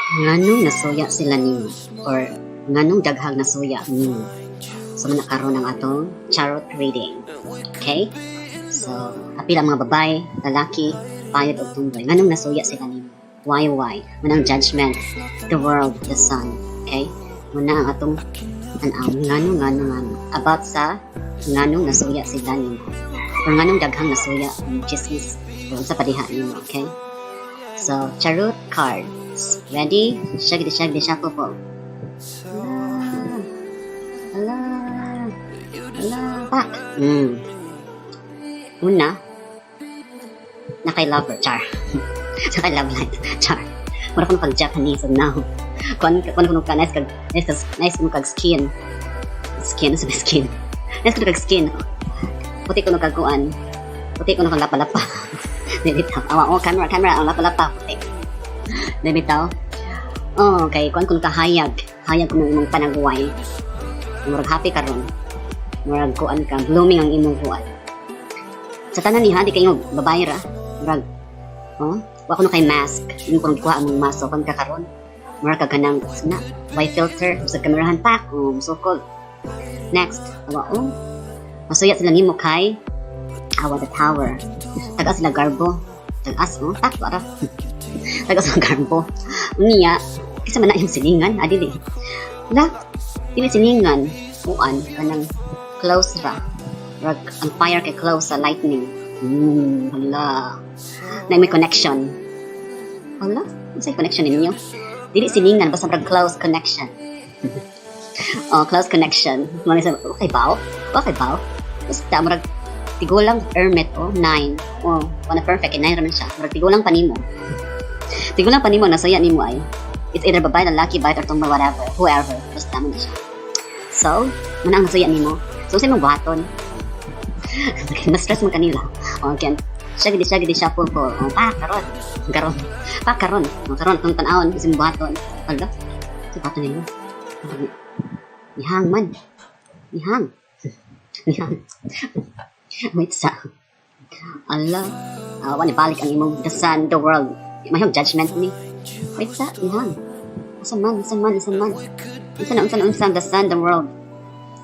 Nganong nasuya sila nimo or nganong daghang nasuya nimo. So nakaroon ng atong tarot reading. Okay? So, apil ang mga babae, lalaki, bayad o tumboy. Nganong nasuya sila nimo? Why? Munang judgment, the world, the sun. Okay? Muna ang atong ngano. About sa nganong nasuya sila nimo. Or nganong daghang nasuya ng chismis doon sa padiha nimo. Okay? So, tarot cards. Ready? Shaggy shuffle po. Pak. Una, nakay lover, char. Nakay love light, char. Mura ko pag-Japanese now. Kung ka, nice mo kag-skin. Skin. Nice ko kag-skin. Puti ko kag-kuan. Puti ko kag-lapa-lapa. Dibitaw. Camera, ang lapa-lapa. Puti. Dibitaw. Okay, kung kahayag. Hayag ko ng imong panagway. Murag happy ka ron. Murag kuan ka. Blooming ang imong kuan. Sa tanan niha, di kayo babae ra. Murag, wako no kay mask. Yung kung kuha ang mask. So, kung kakaroon. Murag ka ganang, na, white filter. Sa kamerahan pa. Sukol. Next. Masuya sila nimo kay Awa the Tower. Tagas sila garbo. Tagas, takto ara. Tagas sila garbo. Unya, kasi man na yung silingan. Adili. Dili silingan. Kuan, kanang close ra. Rag, ang fire kay close sa lightning. Hala. Na may connection. Hala? Ano sa'y connection ninyo? Dili silingan, basta rag close connection. Close connection. Okay ba? Basta marag tigulang hermit, 9. Wana perfect, 9 raman siya. Marag tigulang panimo. Tigulang panimo, nasaya nimo ay. It's either babae, lalaki, bite, or tumba, whatever. Whoever. Basta mo na siya. So, muna ang nasaya nimo. So, sa'yo mong buhaton. Na-stress mo kanila. Okay. Shaggy shuffle po. Karon. Karon, itong tanawon. Kasi mong buhaton. Hala. Kasi buhaton nilo. Nihang man. Nihang. Wait sa. Allah. Wani balik ang imong the sun, the world. Mayong judgment ni. Wait sa. Nihang. Asan man. Unsan, the sun, the world.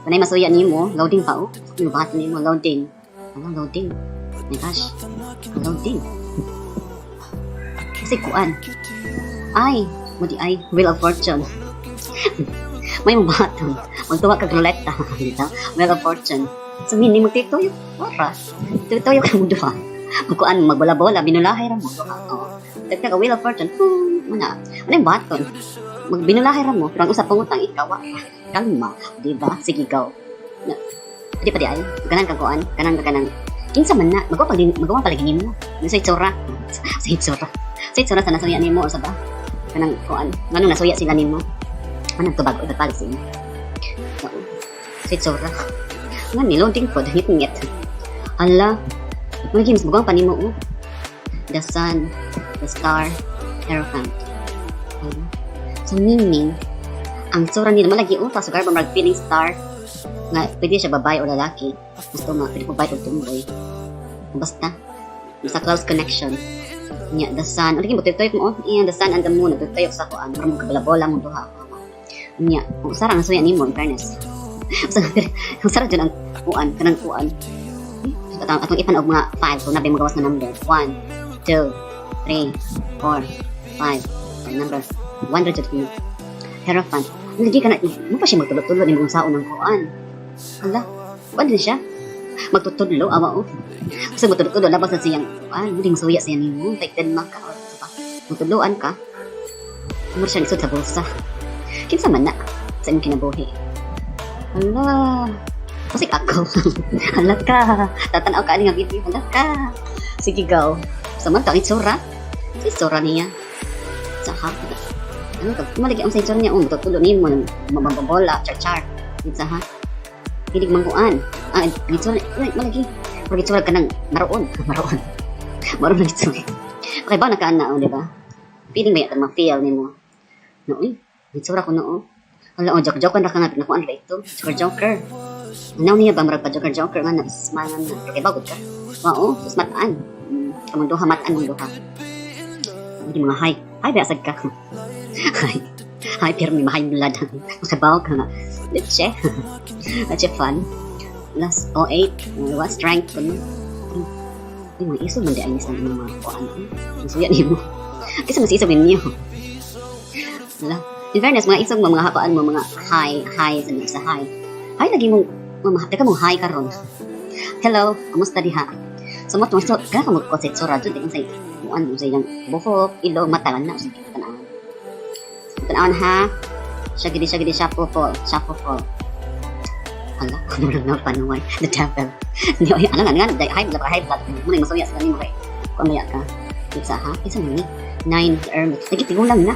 Panay masuya nimo, loading pa Inubahat nimo, loading. Loading. My gosh. Loading. Kasi kuan. Mudi ay, Wheel of Fortune. May mabaton. Magtuwa kag ruleta. Wheel of Fortune. So, hindi mo tituyo. Wara. Tituyo ka mo duha. Magkuan, magbola-bola, binulahay ra mo duha. Tagka ka Wheel of Fortune. Muna. Ano yung baton? Binulahay ra mo. Pero ang usap pangutang ikaw. Kalma. Diba? Sige, go. Di pa di ay. Kanang kakuan. Kanang. Kinsa man na. Magawa palagin mo. Sa itsura. Sa itsura sa nasuya nimo. O sa ba? Kanang kuan. Ganong nasuya sila nimo. Anong tubag o tatalik sa inyo. Sa itsura. Nga niloading po. Ngit. Hala. Mga games. Magawang pa nimo. The sun. The star. Hierophant. So meaning, ang tsura nila malagi so garba marag feeling star nga pwede siya babae o lalaki gusto pwede po babae o tumboy basta close connection the sun alagi mo tuyok mo the sun and the moon tuyok sa kuan para mo kabalabola mo duha sarang nasuya nimo in fairness sarang dyan ang kuan atong ipan og mga 5 so nabi magawas na number 1 2 3 4 5 number 100 Hierophant. Hindi ka na, mo pa siya magtulog-tulog ng saon ng kuan. Hala, kuan din siya. Magtutudlo, awa o. Kasi magtulog-tulog, labas na siyang kuan. Muling suya siya ni mo, taikten man ka. Magtudloan ka. Mura siya isod sa bulsa. Kinsa man na, sa inyong kinabuhi. Hala, kasi ako. Hala ka, tatanaw ka nga video. Hala ka. Sige, go. Saman to, ang itsura. Sa itsura niya. Sa hapon. Malagi ang sa itsura niya, tutulo niyo mo ng mababola, char-char. Itsa ha? Hilig mangkuan. Itsura, malagi. Pag itsura ka ng maroon. Maroon ng itsura. Okay ba, nakaan na, di ba? Feeling ba yan, ma-feel ni mo? Itsura ko noo. Wala, joke-joke na ka nga, pinakuan ka ito. Joker. Anaw niya ba, marag pa joker nga, na-smile na. Okay ba, good ka? Wow, sus mataan. Kamang duha, mataan mong duha. Hindi mga hi, basag ka. Hi. Hi, pero may high blood. Makabaw ka nga. Leche. Leche fun. Last 08. What strength ko no? Ay, mga iso man di ay nisan ng mga kuan. Masuya niyo mo. Kasi mas iso niyo. Wala. In fairness, mga isog mo, mga hakuan mo, mga hi sa hi. Hi, lagi mong, teka mong hi karon. Hello, kamusta diha? So, mo tumaso, kaya ka magkosit sura, dyan, tingin sa'yo, muan mo sa'yo, buhok, ilong, mata, na, sige, tanaan. Tanaan ha, siya gidi, shapofol. Hala, kung na panuway, the devil. Hindi, ano nga, high blood, muna yung masawya sa kanimo kay, kung maya ka, isa ha, isa mo ni, 9 hermit, lagi, tigulang na.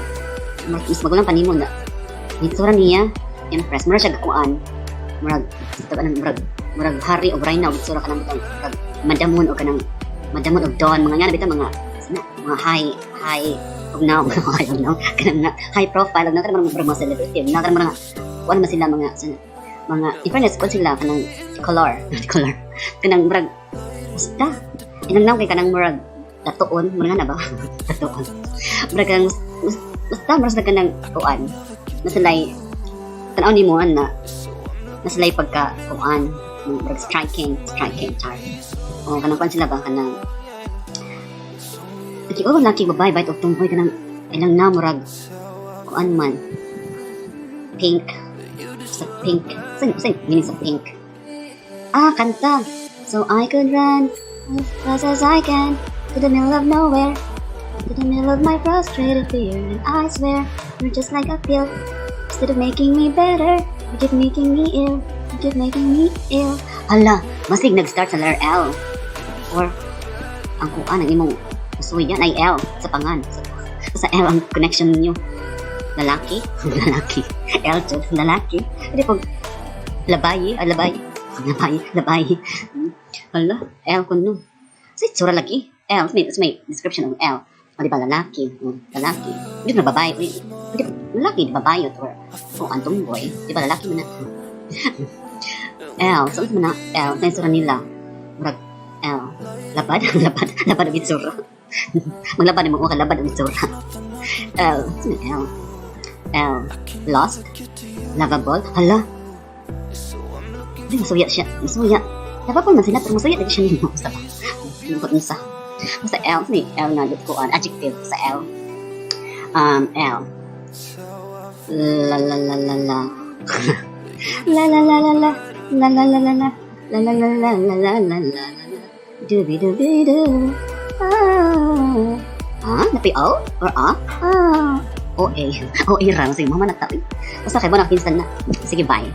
Mas magulang panimon na itsura niya impress mura siya gakuan murag hari o Rhina o itsura ka ng murag madamon o kanang madamon o dawn mga nga nabita mga high of now kanang high profile na kanang mga celebrity na kanang mga wala man sila mga different ko sila kanang color kanang murag basta inang kay kanang murag tatuon murag na ba tatuon murag kanang basta maras na ka ng kuan nasalay tanaw ni mo na nasalay pagka kuan striking char o kanang kuan sila ba kanang laki babae bait og tumboy kanang ilang na murag kuan man pink sa meaning sa pink kanta so I could run as fast as I can to the middle of nowhere to the middle of my frustrated fear, and I swear you're just like a pill. Instead of making me better, you keep making me ill. You keep making me ill. Hala, masig nag-start sa letter L. Or, ang kuan ang imong masuyan ay L sa pangan. Sa L ang connection ninyo. Lalaki. L to lalaki. Hindi pag labayi. Hala, L ko no. Sa itsura lagi. L, may description ng L. O diba, lalaki. Hindi na babae. Lalaki, di babae. Or kung antong boy. Diba, lalaki mo na. L. So, ito mo na L. Sa isura nila. Murag L. Labad ang itsura. Maglabad yung mga labad ang itsura. L. Ito na L. L. Lost. Lovable. Hala. Hindi, masuya siya. Lovable man sila, pero masuya. Lagi siya nimo. Basta ba? Lungkot nisa. Basta L, may L na dito ko, adjective sa L. L. La la la la la. La la la la la. La la la la la. La la la la la la la la. Dooby dooby doo. Napi O? Or A? O-A. O-A lang. Sige, mama nagtabi. Basta kayo mo na pinsan na. Sige, bye.